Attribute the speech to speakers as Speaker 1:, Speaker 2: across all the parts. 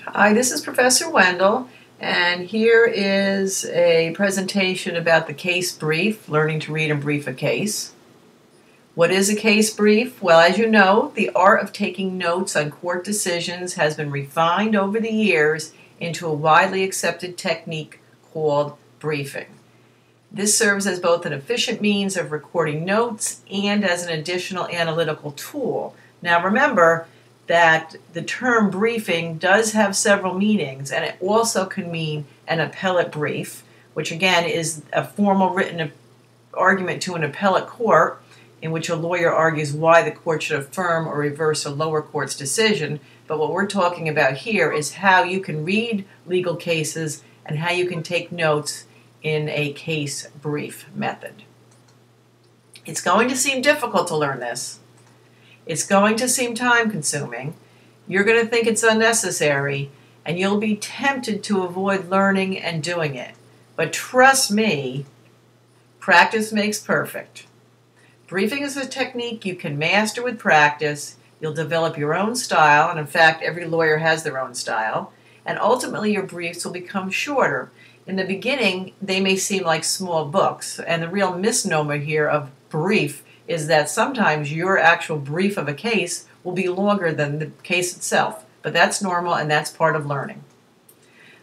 Speaker 1: Hi, this is Professor Wendell, and here is a presentation about the case brief, learning to read and brief a case. What is a case brief? Well, as you know, the art of taking notes on court decisions has been refined over the years into a widely accepted technique called briefing. This serves as both an efficient means of recording notes and as an additional analytical tool. Now remember that the term briefing does have several meanings, and it also can mean an appellate brief, which again is a formal written argument to an appellate court in which a lawyer argues why the court should affirm or reverse a lower court's decision. But what we're talking about here is how you can read legal cases and how you can take notes in a case brief method. It's going to seem difficult to learn this. It's going to seem time-consuming. You're going to think it's unnecessary, and you'll be tempted to avoid learning and doing it. But trust me, practice makes perfect. Briefing is a technique you can master with practice. You'll develop your own style, and in fact, every lawyer has their own style, and ultimately your briefs will become shorter. In the beginning, they may seem like small books, and the real misnomer here of brief is that sometimes your actual brief of a case will be longer than the case itself, but that's normal and that's part of learning.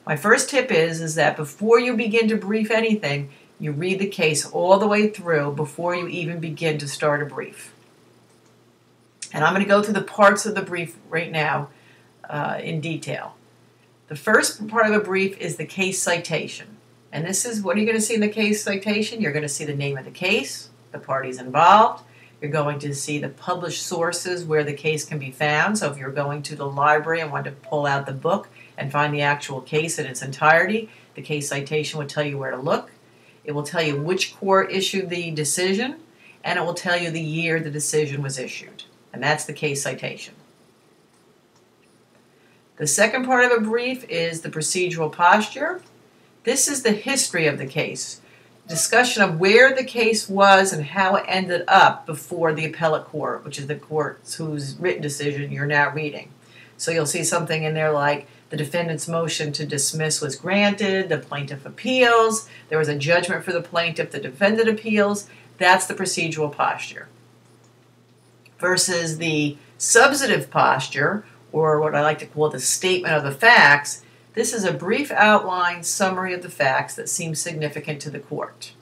Speaker 1: My first tip is that before you begin to brief anything, you read the case all the way through before you even begin to start a brief. And I'm going to go through the parts of the brief right now in detail. The first part of a brief is the case citation. And this is, what are you going to see in the case citation? You're going to see the name of the case, the parties involved. You're going to see the published sources where the case can be found. So if you're going to the library and want to pull out the book and find the actual case in its entirety, the case citation will tell you where to look. It will tell you which court issued the decision, and it will tell you the year the decision was issued. And that's the case citation. The second part of a brief is the procedural posture. This is the history of the case. Discussion of where the case was and how it ended up before the appellate court, which is the court whose written decision you're now reading. So you'll see something in there like the defendant's motion to dismiss was granted, the plaintiff appeals, there was a judgment for the plaintiff, the defendant appeals. That's the procedural posture. Versus the substantive posture, or what I like to call the statement of the facts. This is a brief outline summary of the facts that seem significant to the court.